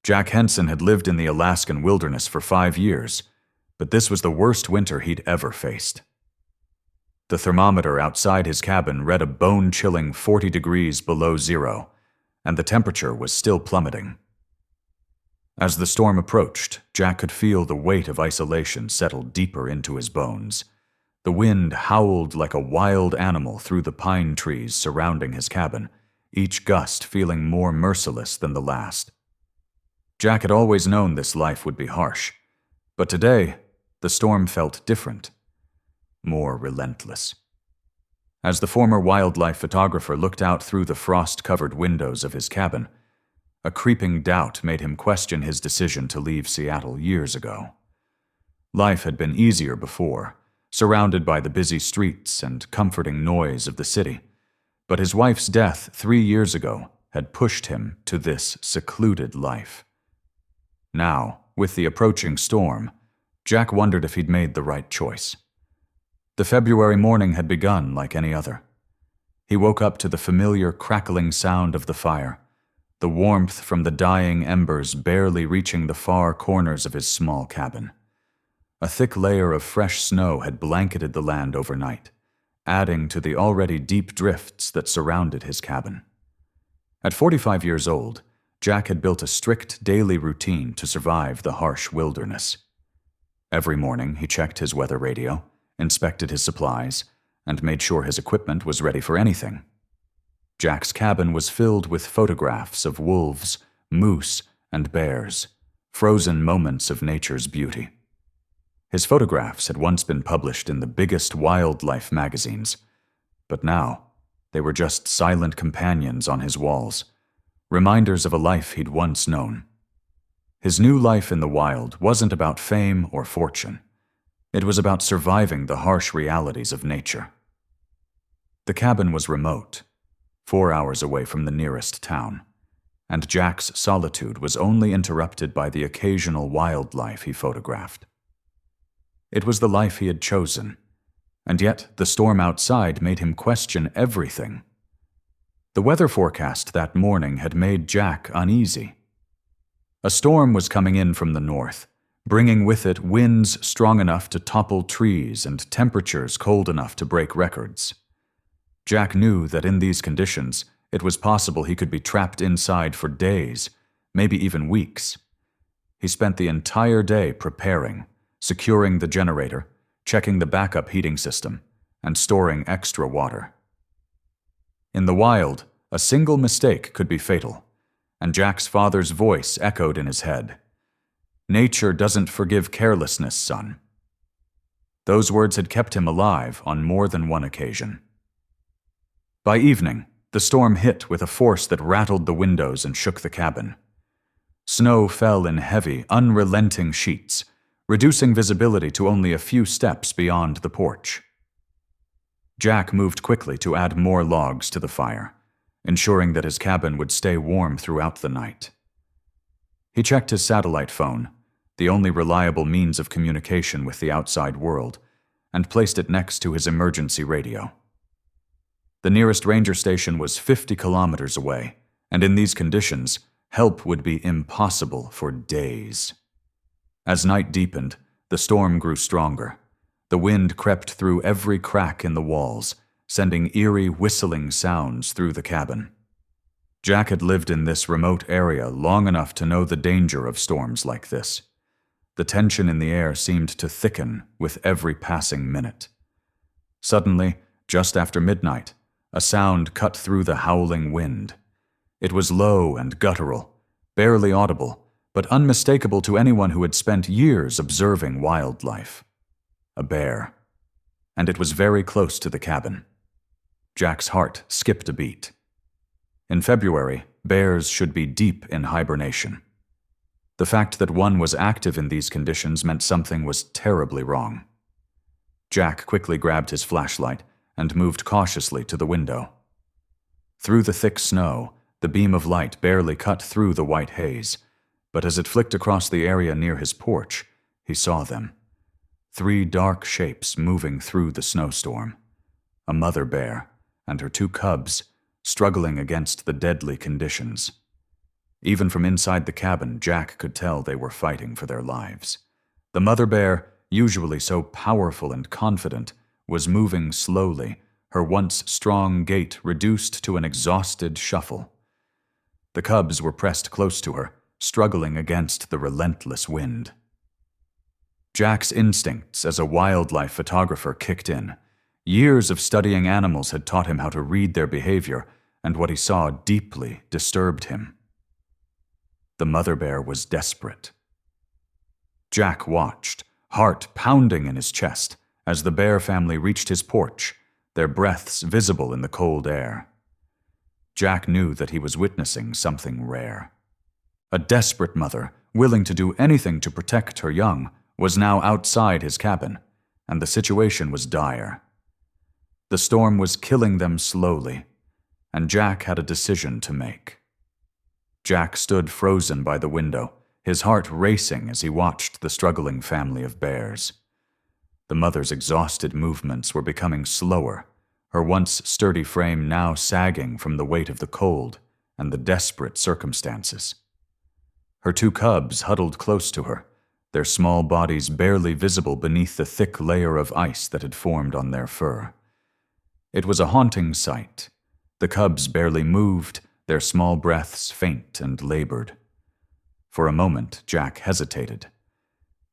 Jack Henson had lived in the Alaskan wilderness for 5 years, but this was the worst winter he'd ever faced. The thermometer outside his cabin read a bone-chilling 40 degrees below zero, and the temperature was still plummeting. As the storm approached, Jack could feel the weight of isolation settle deeper into his bones. The wind howled like a wild animal through the pine trees surrounding his cabin, each gust feeling more merciless than the last. Jack had always known this life would be harsh, but today, the storm felt different, more relentless. As the former wildlife photographer looked out through the frost-covered windows of his cabin, a creeping doubt made him question his decision to leave Seattle years ago. Life had been easier before, surrounded by the busy streets and comforting noise of the city, but his wife's death 3 years ago had pushed him to this secluded life. Now, with the approaching storm, Jack wondered if he'd made the right choice. The February morning had begun like any other. He woke up to the familiar crackling sound of the fire, the warmth from the dying embers barely reaching the far corners of his small cabin. A thick layer of fresh snow had blanketed the land overnight, adding to the already deep drifts that surrounded his cabin. At 45 years old, Jack had built a strict daily routine to survive the harsh wilderness. Every morning he checked his weather radio, inspected his supplies, and made sure his equipment was ready for anything. Jack's cabin was filled with photographs of wolves, moose, and bears, frozen moments of nature's beauty. His photographs had once been published in the biggest wildlife magazines, but now they were just silent companions on his walls, reminders of a life he'd once known. His new life in the wild wasn't about fame or fortune. It was about surviving the harsh realities of nature. The cabin was remote, 4 hours away from the nearest town, and Jack's solitude was only interrupted by the occasional wildlife he photographed. It was the life he had chosen, and yet the storm outside made him question everything. The weather forecast that morning had made Jack uneasy. A storm was coming in from the north, bringing with it winds strong enough to topple trees and temperatures cold enough to break records. Jack knew that in these conditions, it was possible he could be trapped inside for days, maybe even weeks. He spent the entire day preparing, securing the generator, checking the backup heating system, and storing extra water. In the wild, a single mistake could be fatal, and Jack's father's voice echoed in his head. "Nature doesn't forgive carelessness, son." Those words had kept him alive on more than one occasion. By evening, the storm hit with a force that rattled the windows and shook the cabin. Snow fell in heavy, unrelenting sheets, reducing visibility to only a few steps beyond the porch. Jack moved quickly to add more logs to the fire, ensuring that his cabin would stay warm throughout the night. He checked his satellite phone, the only reliable means of communication with the outside world, and placed it next to his emergency radio. The nearest ranger station was 50 kilometers away, and in these conditions, help would be impossible for days. As night deepened, the storm grew stronger. The wind crept through every crack in the walls, sending eerie whistling sounds through the cabin. Jack had lived in this remote area long enough to know the danger of storms like this. The tension in the air seemed to thicken with every passing minute. Suddenly, just after midnight, a sound cut through the howling wind. It was low and guttural, barely audible, but unmistakable to anyone who had spent years observing wildlife. A bear. And it was very close to the cabin. Jack's heart skipped a beat. In February, bears should be deep in hibernation. The fact that one was active in these conditions meant something was terribly wrong. Jack quickly grabbed his flashlight and moved cautiously to the window. Through the thick snow, the beam of light barely cut through the white haze, but as it flicked across the area near his porch, he saw them. 3 dark shapes moving through the snowstorm. A mother bear and her 2 cubs, struggling against the deadly conditions. Even from inside the cabin, Jack could tell they were fighting for their lives. The mother bear, usually so powerful and confident, was moving slowly, her once strong gait reduced to an exhausted shuffle. The cubs were pressed close to her, struggling against the relentless wind. Jack's instincts as a wildlife photographer kicked in. Years of studying animals had taught him how to read their behavior, and what he saw deeply disturbed him. The mother bear was desperate. Jack watched, heart pounding in his chest, as the bear family reached his porch, their breaths visible in the cold air. Jack knew that he was witnessing something rare. A desperate mother, willing to do anything to protect her young, was now outside his cabin, and the situation was dire. The storm was killing them slowly, and Jack had a decision to make. Jack stood frozen by the window, his heart racing as he watched the struggling family of bears. The mother's exhausted movements were becoming slower, her once sturdy frame now sagging from the weight of the cold and the desperate circumstances. Her two cubs huddled close to her, their small bodies barely visible beneath the thick layer of ice that had formed on their fur. It was a haunting sight. The cubs barely moved, their small breaths faint and labored. For a moment, Jack hesitated.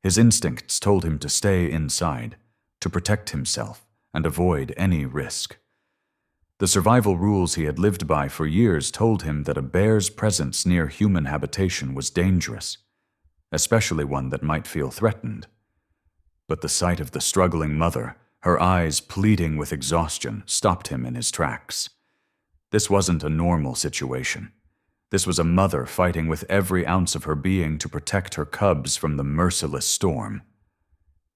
His instincts told him to stay inside, to protect himself and avoid any risk. The survival rules he had lived by for years told him that a bear's presence near human habitation was dangerous, especially one that might feel threatened. But the sight of the struggling mother, her eyes pleading with exhaustion, stopped him in his tracks. This wasn't a normal situation. This was a mother fighting with every ounce of her being to protect her cubs from the merciless storm.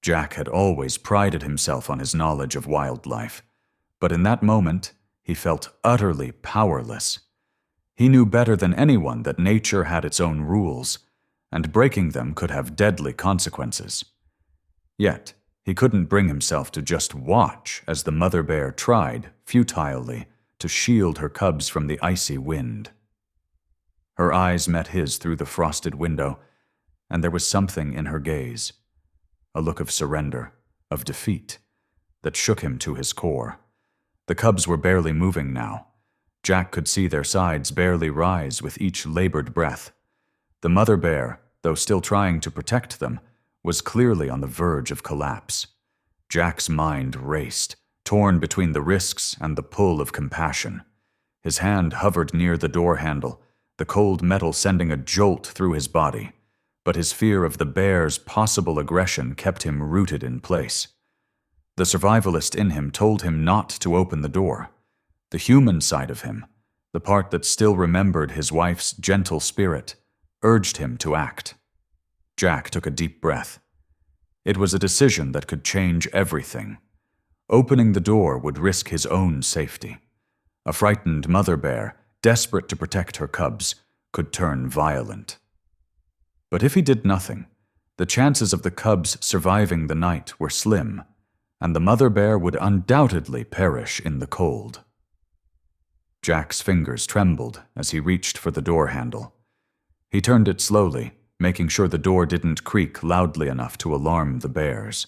Jack had always prided himself on his knowledge of wildlife, but in that moment, he felt utterly powerless. He knew better than anyone that nature had its own rules, and breaking them could have deadly consequences. Yet, he couldn't bring himself to just watch as the mother bear tried, futilely, to shield her cubs from the icy wind. Her eyes met his through the frosted window, and there was something in her gaze, a look of surrender, of defeat, that shook him to his core. The cubs were barely moving now. Jack could see their sides barely rise with each labored breath. The mother bear, though still trying to protect them, was clearly on the verge of collapse. Jack's mind raced, torn between the risks and the pull of compassion. His hand hovered near the door handle, the cold metal sending a jolt through his body, but his fear of the bear's possible aggression kept him rooted in place. The survivalist in him told him not to open the door. The human side of him, the part that still remembered his wife's gentle spirit, urged him to act. Jack took a deep breath. It was a decision that could change everything. Opening the door would risk his own safety. A frightened mother bear, desperate to protect her cubs, could turn violent. But if he did nothing, the chances of the cubs surviving the night were slim, and the mother bear would undoubtedly perish in the cold. Jack's fingers trembled as he reached for the door handle. He turned it slowly, making sure the door didn't creak loudly enough to alarm the bears.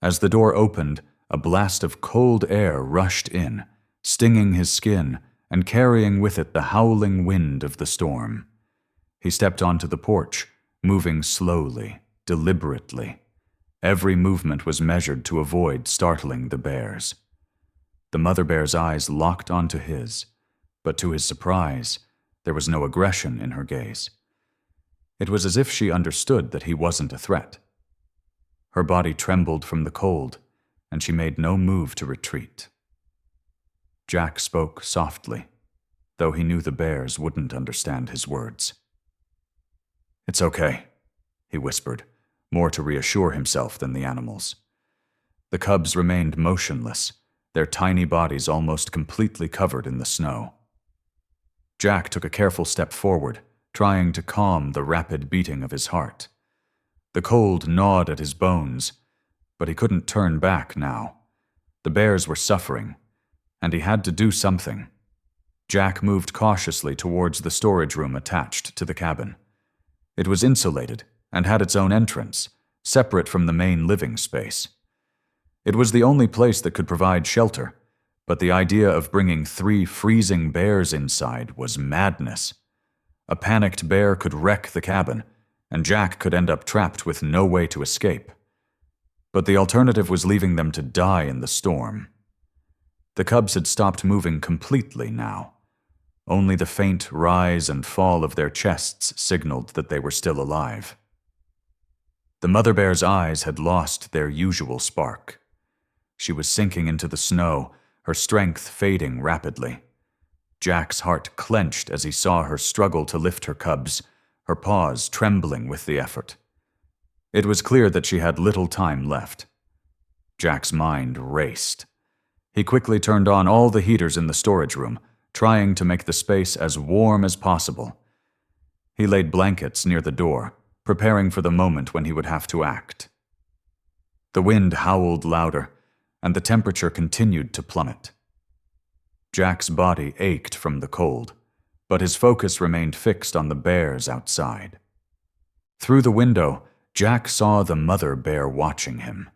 As the door opened, a blast of cold air rushed in, stinging his skin and carrying with it the howling wind of the storm. He stepped onto the porch, moving slowly, deliberately. Every movement was measured to avoid startling the bears. The mother bear's eyes locked onto his, but to his surprise, there was no aggression in her gaze. It was as if she understood that he wasn't a threat. Her body trembled from the cold, and she made no move to retreat. Jack spoke softly, though he knew the bears wouldn't understand his words. "It's okay," he whispered, more to reassure himself than the animals. The cubs remained motionless, their tiny bodies almost completely covered in the snow. Jack took a careful step forward, trying to calm the rapid beating of his heart. The cold gnawed at his bones, but he couldn't turn back now. The bears were suffering, and he had to do something. Jack moved cautiously towards the storage room attached to the cabin. It was insulated and had its own entrance, separate from the main living space. It was the only place that could provide shelter, but the idea of bringing 3 freezing bears inside was madness. A panicked bear could wreck the cabin, and Jack could end up trapped with no way to escape. But the alternative was leaving them to die in the storm. The cubs had stopped moving completely now. Only the faint rise and fall of their chests signaled that they were still alive. The mother bear's eyes had lost their usual spark. She was sinking into the snow, her strength fading rapidly. Jack's heart clenched as he saw her struggle to lift her cubs, her paws trembling with the effort. It was clear that she had little time left. Jack's mind raced. He quickly turned on all the heaters in the storage room, trying to make the space as warm as possible. He laid blankets near the door, preparing for the moment when he would have to act. The wind howled louder, and the temperature continued to plummet. Jack's body ached from the cold, but his focus remained fixed on the bears outside. Through the window, Jack saw the mother bear watching him.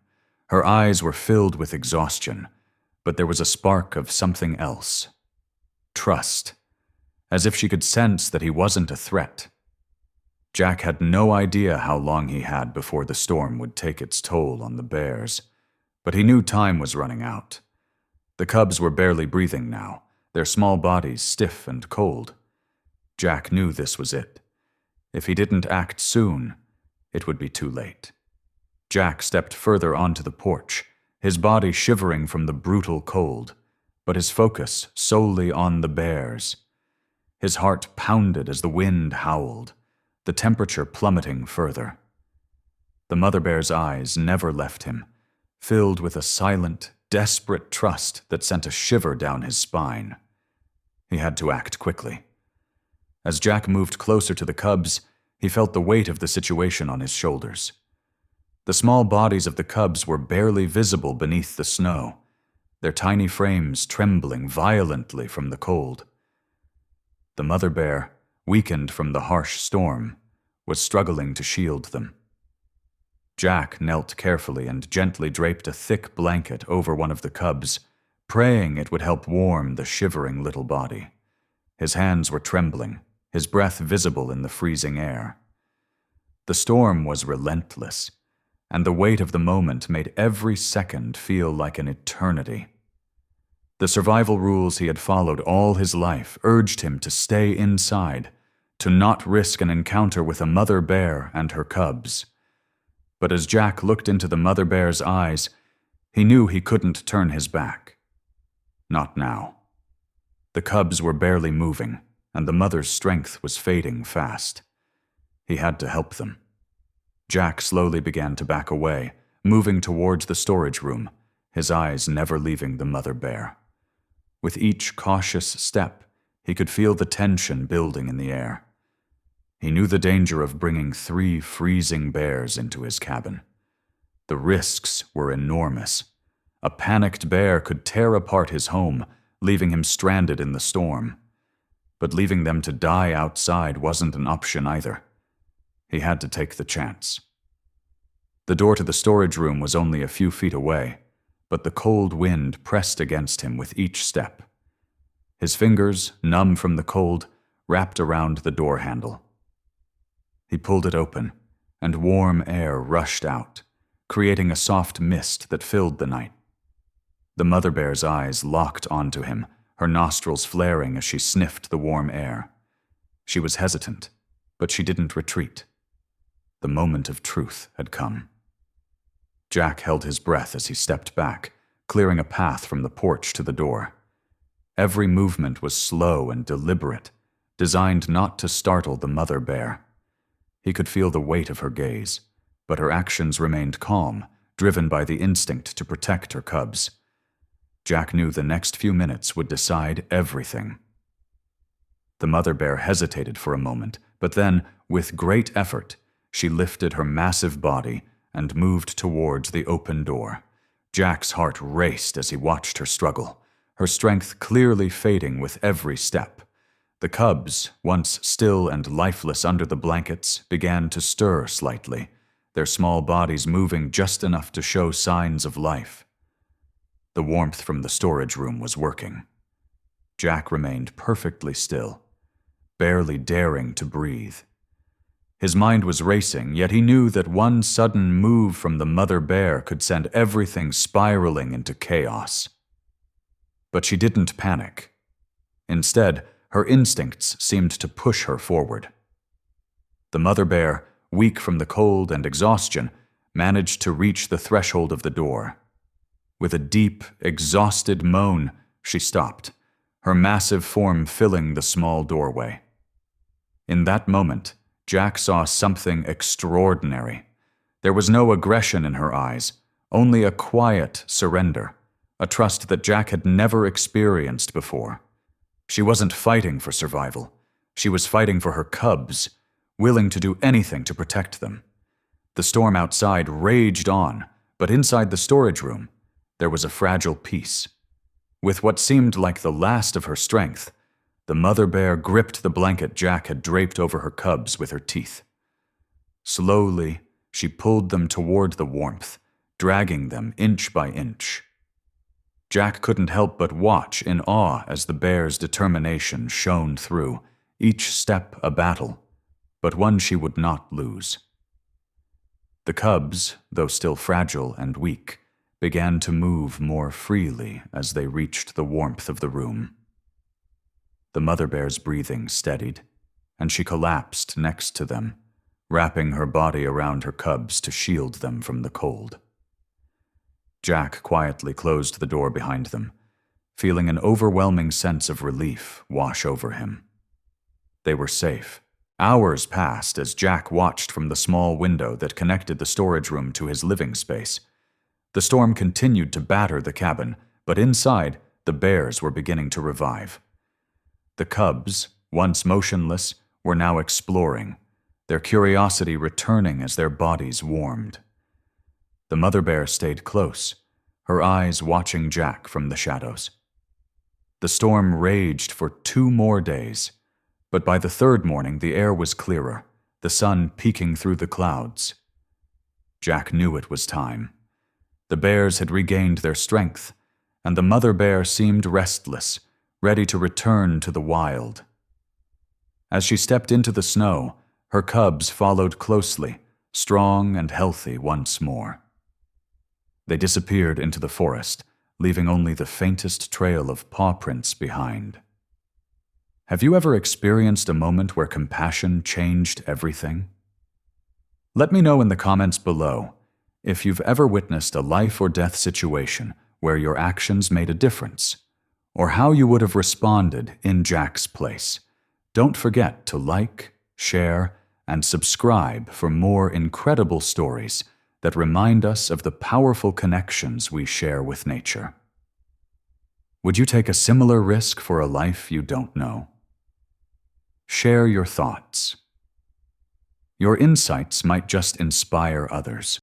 Her eyes were filled with exhaustion, but there was a spark of something else. Trust, as if she could sense that he wasn't a threat. Jack had no idea how long he had before the storm would take its toll on the bears, but he knew time was running out. The cubs were barely breathing now, their small bodies stiff and cold. Jack knew this was it. If he didn't act soon, it would be too late. Jack stepped further onto the porch, his body shivering from the brutal cold, but his focus solely on the bears. His heart pounded as the wind howled, the temperature plummeting further. The mother bear's eyes never left him, filled with a silent, desperate trust that sent a shiver down his spine. He had to act quickly. As Jack moved closer to the cubs, he felt the weight of the situation on his shoulders. The small bodies of the cubs were barely visible beneath the snow, their tiny frames trembling violently from the cold. The mother bear, weakened from the harsh storm, was struggling to shield them. Jack knelt carefully and gently draped a thick blanket over one of the cubs, praying it would help warm the shivering little body. His hands were trembling, his breath visible in the freezing air. The storm was relentless, and the weight of the moment made every second feel like an eternity. The survival rules he had followed all his life urged him to stay inside, to not risk an encounter with a mother bear and her cubs. But as Jack looked into the mother bear's eyes, he knew he couldn't turn his back. Not now. The cubs were barely moving, and the mother's strength was fading fast. He had to help them. Jack slowly began to back away, moving towards the storage room, his eyes never leaving the mother bear. With each cautious step, he could feel the tension building in the air. He knew the danger of bringing 3 freezing bears into his cabin. The risks were enormous. A panicked bear could tear apart his home, leaving him stranded in the storm. But leaving them to die outside wasn't an option either. He had to take the chance. The door to the storage room was only a few feet away, but the cold wind pressed against him with each step. His fingers, numb from the cold, wrapped around the door handle. He pulled it open, and warm air rushed out, creating a soft mist that filled the night. The mother bear's eyes locked onto him, her nostrils flaring as she sniffed the warm air. She was hesitant, but she didn't retreat. The moment of truth had come. Jack held his breath as he stepped back, clearing a path from the porch to the door. Every movement was slow and deliberate, designed not to startle the mother bear. He could feel the weight of her gaze, but her actions remained calm, driven by the instinct to protect her cubs. Jack knew the next few minutes would decide everything. The mother bear hesitated for a moment, but then, with great effort, she lifted her massive body and moved towards the open door. Jack's heart raced as he watched her struggle, her strength clearly fading with every step. The cubs, once still and lifeless under the blankets, began to stir slightly, their small bodies moving just enough to show signs of life. The warmth from the storage room was working. Jack remained perfectly still, barely daring to breathe. His mind was racing, yet he knew that one sudden move from the mother bear could send everything spiraling into chaos. But she didn't panic. Instead, her instincts seemed to push her forward. The mother bear, weak from the cold and exhaustion, managed to reach the threshold of the door. With a deep, exhausted moan, she stopped, her massive form filling the small doorway. In that moment, Jack saw something extraordinary. There was no aggression in her eyes, only a quiet surrender, a trust that Jack had never experienced before. She wasn't fighting for survival. She was fighting for her cubs, willing to do anything to protect them. The storm outside raged on, but inside the storage room, there was a fragile peace. With what seemed like the last of her strength, the mother bear gripped the blanket Jack had draped over her cubs with her teeth. Slowly, she pulled them toward the warmth, dragging them inch by inch. Jack couldn't help but watch in awe as the bear's determination shone through, each step a battle, but one she would not lose. The cubs, though still fragile and weak, began to move more freely as they reached the warmth of the room. The mother bear's breathing steadied, and she collapsed next to them, wrapping her body around her cubs to shield them from the cold. Jack quietly closed the door behind them, feeling an overwhelming sense of relief wash over him. They were safe. Hours passed as Jack watched from the small window that connected the storage room to his living space. The storm continued to batter the cabin, but inside, the bears were beginning to revive. The cubs, once motionless, were now exploring, their curiosity returning as their bodies warmed. The mother bear stayed close, her eyes watching Jack from the shadows. The storm raged for 2 more days, but by the 3rd morning the air was clearer, the sun peeking through the clouds. Jack knew it was time. The bears had regained their strength, and the mother bear seemed restless, ready to return to the wild. As she stepped into the snow, her cubs followed closely, strong and healthy once more. They disappeared into the forest, leaving only the faintest trail of paw prints behind. Have you ever experienced a moment where compassion changed everything? Let me know in the comments below if you've ever witnessed a life or death situation where your actions made a difference, or how you would have responded in Jack's place. Don't forget to like, share, and subscribe for more incredible stories that remind us of the powerful connections we share with nature. Would you take a similar risk for a life you don't know? Share your thoughts. Your insights might just inspire others.